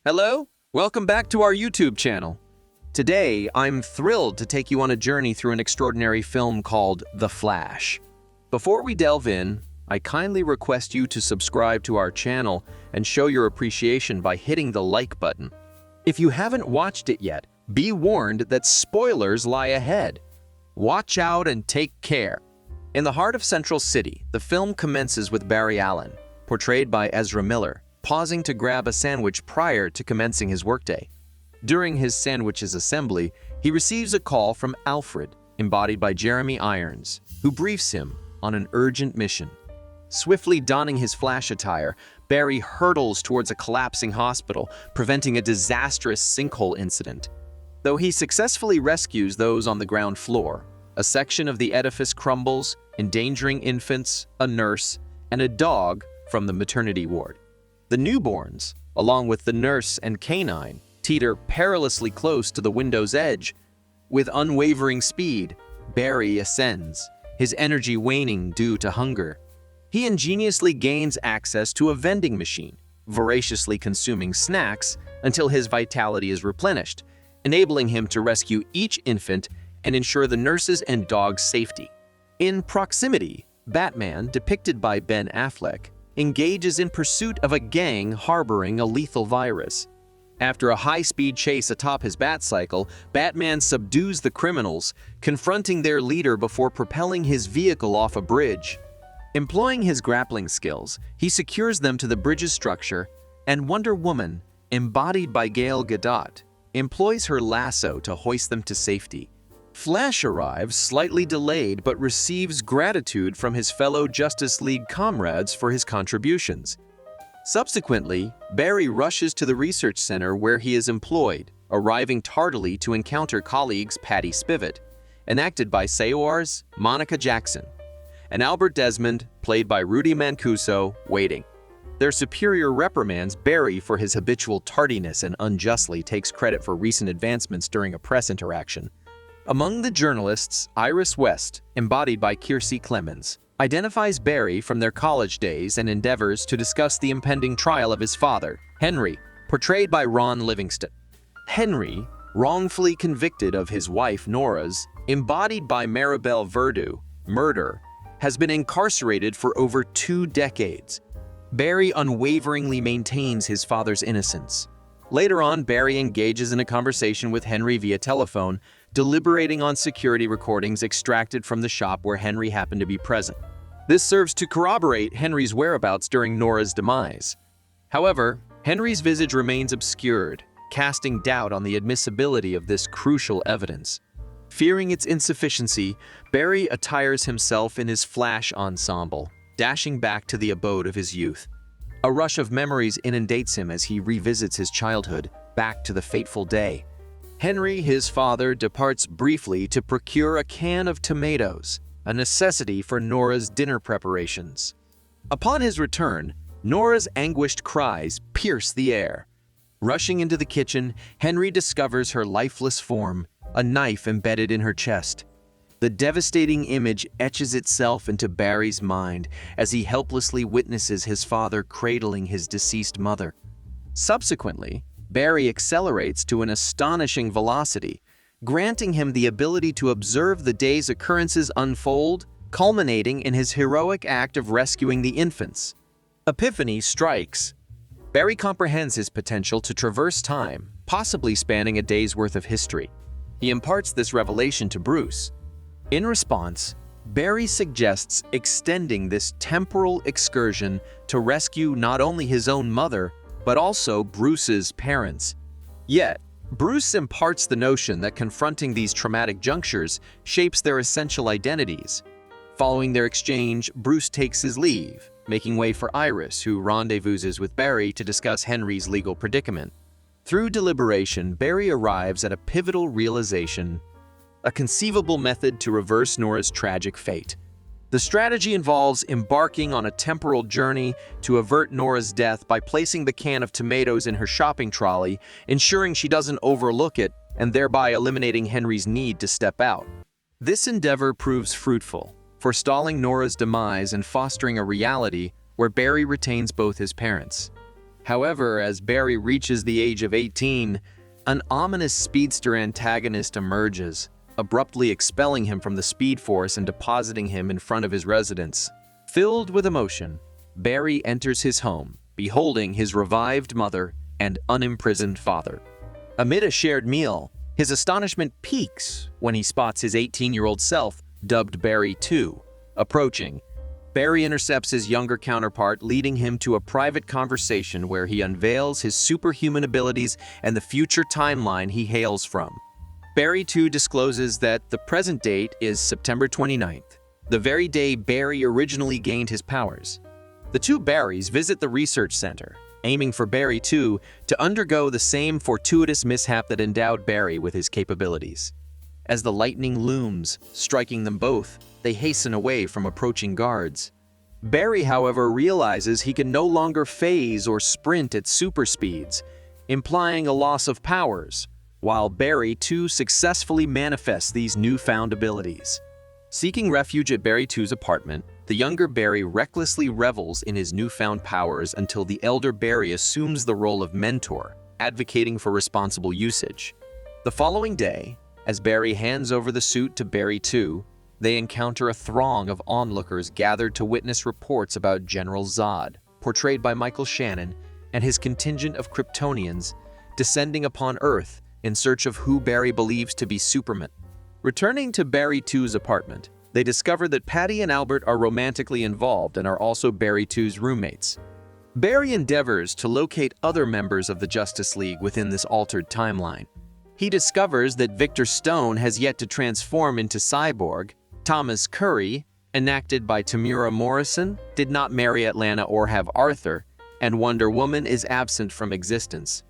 Hello, welcome back to our YouTube channel. Today, I'm thrilled to take you on a journey through an extraordinary film called The Flash. Before we delve in, I kindly request you to subscribe to our channel and show your appreciation by hitting the like button. If you haven't watched it yet, be warned that spoilers lie ahead. Watch out and take care. In the heart of Central City, the film commences with Barry Allen, portrayed by Ezra Miller, pausing to grab a sandwich prior to commencing his workday. During his sandwich's assembly, he receives a call from Alfred, embodied by Jeremy Irons, who briefs him on an urgent mission. Swiftly donning his Flash attire, Barry hurtles towards a collapsing hospital, preventing a disastrous sinkhole incident. Though he successfully rescues those on the ground floor, a section of the edifice crumbles, endangering infants, a nurse, and a dog from the maternity ward. The newborns, along with the nurse and canine, teeter perilously close to the window's edge. With unwavering speed, Barry ascends, his energy waning due to hunger. He ingeniously gains access to a vending machine, voraciously consuming snacks until his vitality is replenished, enabling him to rescue each infant and ensure the nurse's and dog's safety. In Proximity, Batman, depicted by Ben Affleck, engages in pursuit of a gang harboring a lethal virus. After a high-speed chase atop his Batcycle, Batman subdues the criminals, confronting their leader before propelling his vehicle off a bridge. Employing his grappling skills, he secures them to the bridge's structure, and Wonder Woman, embodied by Gal Gadot, employs her lasso to hoist them to safety. Flash arrives slightly delayed but receives gratitude from his fellow Justice League comrades for his contributions. Subsequently, Barry rushes to the research center where he is employed, arriving tardily to encounter colleagues Patty Spivot, enacted by Saoirse Monica Jackson, and Albert Desmond, played by Rudy Mancuso, waiting. Their superior reprimands Barry for his habitual tardiness and unjustly takes credit for recent advancements during a press interaction. Among the journalists, Iris West, embodied by Kiersey Clemens, identifies Barry from their college days and endeavors to discuss the impending trial of his father, Henry, portrayed by Ron Livingston. Henry, wrongfully convicted of his wife Nora's, embodied by Maribel Verdú, murder, has been incarcerated for over 2 decades. Barry unwaveringly maintains his father's innocence. Later on, Barry engages in a conversation with Henry via telephone, deliberating on security recordings extracted from the shop where Henry happened to be present. This serves to corroborate Henry's whereabouts during Nora's demise. However, Henry's visage remains obscured, casting doubt on the admissibility of this crucial evidence. Fearing its insufficiency, Barry attires himself in his Flash ensemble, dashing back to the abode of his youth. A rush of memories inundates him as he revisits his childhood, back to the fateful day. Henry, his father, departs briefly to procure a can of tomatoes, a necessity for Nora's dinner preparations. Upon his return, Nora's anguished cries pierce the air. Rushing into the kitchen, Henry discovers her lifeless form, a knife embedded in her chest. The devastating image etches itself into Barry's mind as he helplessly witnesses his father cradling his deceased mother. Subsequently, Barry accelerates to an astonishing velocity, granting him the ability to observe the day's occurrences unfold, culminating in his heroic act of rescuing the infants. Epiphany strikes. Barry comprehends his potential to traverse time, possibly spanning a day's worth of history. He imparts this revelation to Bruce. In response, Barry suggests extending this temporal excursion to rescue not only his own mother, but also Bruce's parents. Yet, Bruce imparts the notion that confronting these traumatic junctures shapes their essential identities. Following their exchange, Bruce takes his leave, making way for Iris, who rendezvouses with Barry to discuss Henry's legal predicament. Through deliberation, Barry arrives at a pivotal realization: a conceivable method to reverse Nora's tragic fate. The strategy involves embarking on a temporal journey to avert Nora's death by placing the can of tomatoes in her shopping trolley, ensuring she doesn't overlook it, and thereby eliminating Henry's need to step out. This endeavor proves fruitful, forestalling Nora's demise and fostering a reality where Barry retains both his parents. However, as Barry reaches the age of 18, an ominous speedster antagonist emerges, abruptly expelling him from the Speed Force and depositing him in front of his residence. Filled with emotion, Barry enters his home, beholding his revived mother and unimprisoned father. Amid a shared meal, his astonishment peaks when he spots his 18-year-old self, dubbed Barry 2, approaching. Barry intercepts his younger counterpart, leading him to a private conversation where he unveils his superhuman abilities and the future timeline he hails from. Barry 2 discloses that the present date is September 29th, the very day Barry originally gained his powers. The two Barrys visit the research center, aiming for Barry 2 to undergo the same fortuitous mishap that endowed Barry with his capabilities. As the lightning looms, striking them both, they hasten away from approaching guards. Barry, however, realizes he can no longer phase or sprint at super speeds, implying a loss of powers, while Barry 2 successfully manifests these newfound abilities. Seeking refuge at Barry 2's apartment, the younger Barry recklessly revels in his newfound powers until the elder Barry assumes the role of mentor, advocating for responsible usage. The following day, as Barry hands over the suit to Barry 2, they encounter a throng of onlookers gathered to witness reports about General Zod, portrayed by Michael Shannon, and his contingent of Kryptonians descending upon Earth in search of who Barry believes to be Superman. Returning to Barry 2's apartment, they discover that Patty and Albert are romantically involved and are also Barry 2's roommates. Barry endeavors to locate other members of the Justice League within this altered timeline. He discovers that Victor Stone has yet to transform into Cyborg, Thomas Curry, enacted by Tamura Morrison, did not marry Atlanta or have Arthur, and Wonder Woman is absent from existence.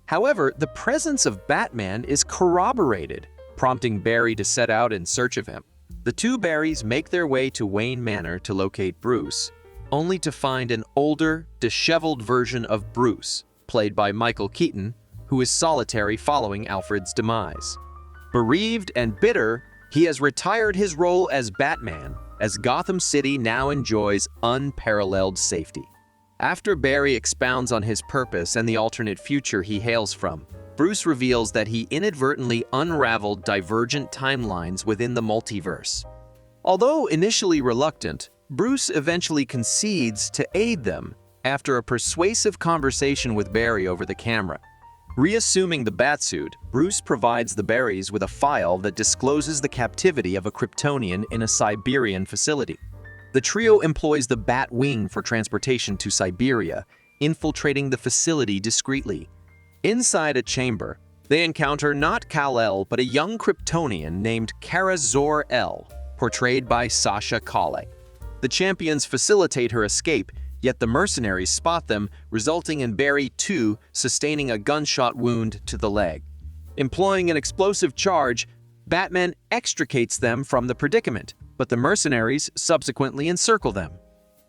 However, the presence of Batman is corroborated, prompting Barry to set out in search of him. The two Barrys make their way to Wayne Manor to locate Bruce, only to find an older, disheveled version of Bruce, played by Michael Keaton, who is solitary following Alfred's demise. Bereaved and bitter, he has retired his role as Batman, as Gotham City now enjoys unparalleled safety. After Barry expounds on his purpose and the alternate future he hails from, Bruce reveals that he inadvertently unraveled divergent timelines within the multiverse. Although initially reluctant, Bruce eventually concedes to aid them after a persuasive conversation with Barry over the camera. Reassuming the Batsuit, Bruce provides the Barrys with a file that discloses the captivity of a Kryptonian in a Siberian facility. The trio employs the Bat-Wing for transportation to Siberia, infiltrating the facility discreetly. Inside a chamber, they encounter not Kal-El but a young Kryptonian named Kara Zor-El, portrayed by Sasha Calle. The champions facilitate her escape, yet the mercenaries spot them, resulting in Barry 2 sustaining a gunshot wound to the leg. Employing an explosive charge, Batman extricates them from the predicament, but the mercenaries subsequently encircle them.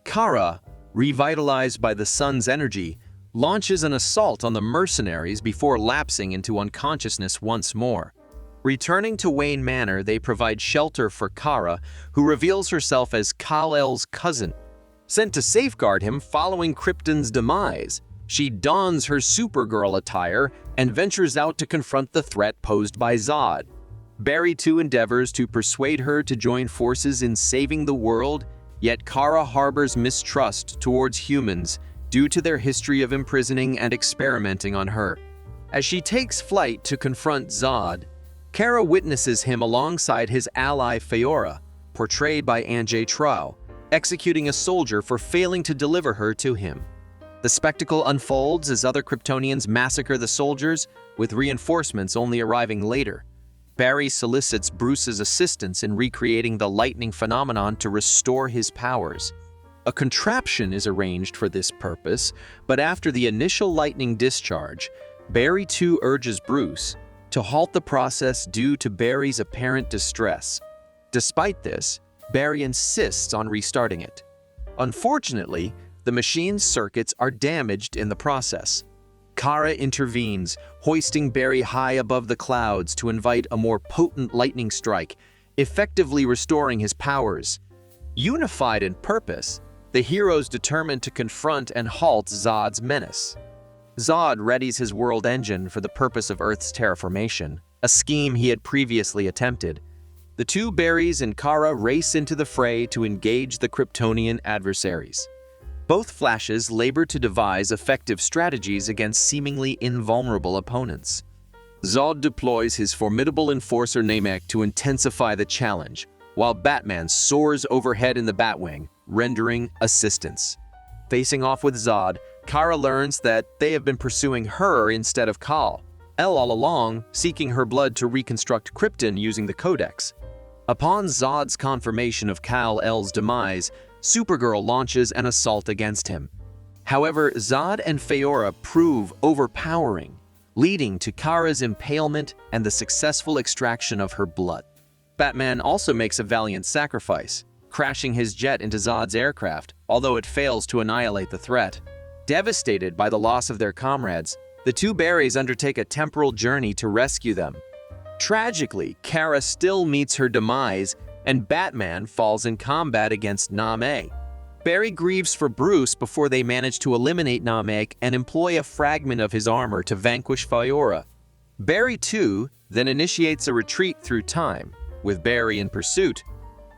Kara, revitalized by the sun's energy, launches an assault on the mercenaries before lapsing into unconsciousness once more. Returning to Wayne Manor, they provide shelter for Kara, who reveals herself as Kal-El's cousin. Sent to safeguard him following Krypton's demise, she dons her Supergirl attire and ventures out to confront the threat posed by Zod. Barry 2 endeavors to persuade her to join forces in saving the world, yet Kara harbors mistrust towards humans due to their history of imprisoning and experimenting on her. As she takes flight to confront Zod, Kara witnesses him alongside his ally Feora, portrayed by Anjay Trau, executing a soldier for failing to deliver her to him. The spectacle unfolds as other Kryptonians massacre the soldiers, with reinforcements only arriving later. Barry solicits Bruce's assistance in recreating the lightning phenomenon to restore his powers. A contraption is arranged for this purpose, but after the initial lightning discharge, Barry 2 urges Bruce to halt the process due to Barry's apparent distress. Despite this, Barry insists on restarting it. Unfortunately, the machine's circuits are damaged in the process. Kara intervenes, hoisting Barry high above the clouds to invite a more potent lightning strike, effectively restoring his powers. Unified in purpose, the heroes determine to confront and halt Zod's menace. Zod readies his world engine for the purpose of Earth's terraformation, a scheme he had previously attempted. The two Barrys and Kara race into the fray to engage the Kryptonian adversaries. Both Flashes labor to devise effective strategies against seemingly invulnerable opponents. Zod deploys his formidable enforcer Namek to intensify the challenge, while Batman soars overhead in the Batwing, rendering assistance. Facing off with Zod, Kara learns that they have been pursuing her instead of Kal-El all along, seeking her blood to reconstruct Krypton using the Codex. Upon Zod's confirmation of Kal-El's demise, Supergirl launches an assault against him. However, Zod and Faora prove overpowering, leading to Kara's impalement and the successful extraction of her blood. Batman also makes a valiant sacrifice, crashing his jet into Zod's aircraft, although it fails to annihilate the threat. Devastated by the loss of their comrades, the two Barrys undertake a temporal journey to rescue them. Tragically, Kara still meets her demise, and Batman falls in combat against Namek. Barry grieves for Bruce before they manage to eliminate Namek and employ a fragment of his armor to vanquish Faora. Barry, too, then initiates a retreat through time, with Barry in pursuit.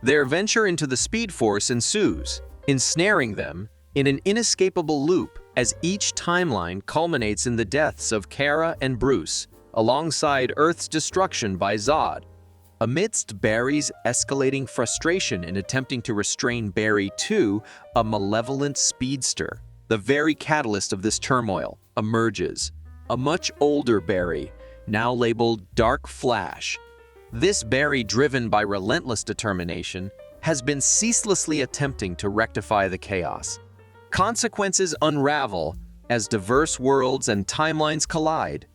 Their venture into the Speed Force ensues, ensnaring them in an inescapable loop as each timeline culminates in the deaths of Kara and Bruce, alongside Earth's destruction by Zod. Amidst Barry's escalating frustration in attempting to restrain Barry too, a malevolent speedster, the very catalyst of this turmoil, emerges. A much older Barry, now labeled Dark Flash. This Barry, driven by relentless determination, has been ceaselessly attempting to rectify the chaos. Consequences unravel as diverse worlds and timelines collide.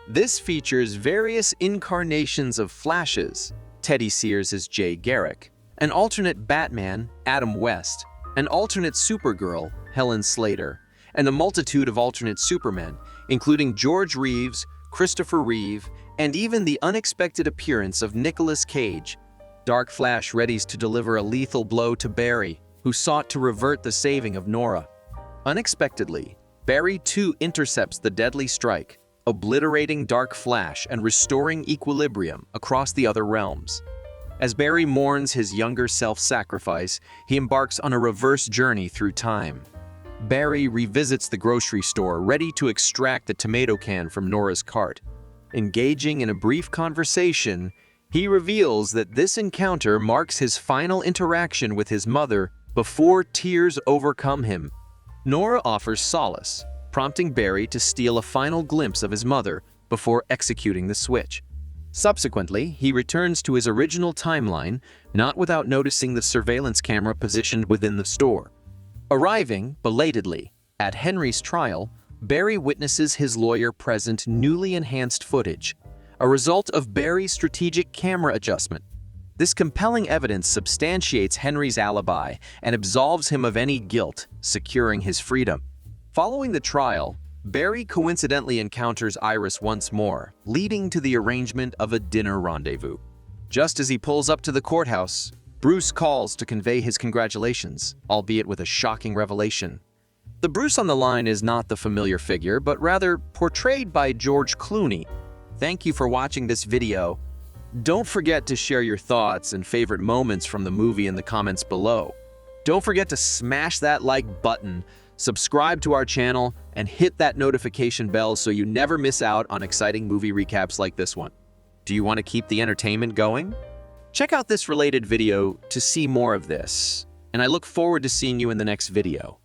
This features various incarnations of Flashes, Teddy Sears as Jay Garrick, an alternate Batman, Adam West, an alternate Supergirl, Helen Slater, and a multitude of alternate Supermen, including George Reeves, Christopher Reeve, and even the unexpected appearance of Nicolas Cage. Dark Flash readies to deliver a lethal blow to Barry, who sought to revert the saving of Nora. Unexpectedly, Barry too intercepts the deadly strike, obliterating Dark Flash and restoring equilibrium across the other realms. As Barry mourns his younger self's sacrifice, he embarks on a reverse journey through time. Barry revisits the grocery store, ready to extract the tomato can from Nora's cart. Engaging in a brief conversation, he reveals that this encounter marks his final interaction with his mother before tears overcome him. Nora offers solace, prompting Barry to steal a final glimpse of his mother before executing the switch. Subsequently, he returns to his original timeline, not without noticing the surveillance camera positioned within the store. Arriving, belatedly, at Henry's trial, Barry witnesses his lawyer present newly enhanced footage, a result of Barry's strategic camera adjustment. This compelling evidence substantiates Henry's alibi and absolves him of any guilt, securing his freedom. Following the trial, Barry coincidentally encounters Iris once more, leading to the arrangement of a dinner rendezvous. Just as he pulls up to the courthouse, Bruce calls to convey his congratulations, albeit with a shocking revelation. The Bruce on the line is not the familiar figure, but rather portrayed by George Clooney. Thank you for watching this video. Don't forget to share your thoughts and favorite moments from the movie in the comments below. Don't forget to smash that like button, subscribe to our channel, and hit that notification bell so you never miss out on exciting movie recaps like this one. Do you want to keep the entertainment going? Check out this related video to see more of this, and I look forward to seeing you in the next video.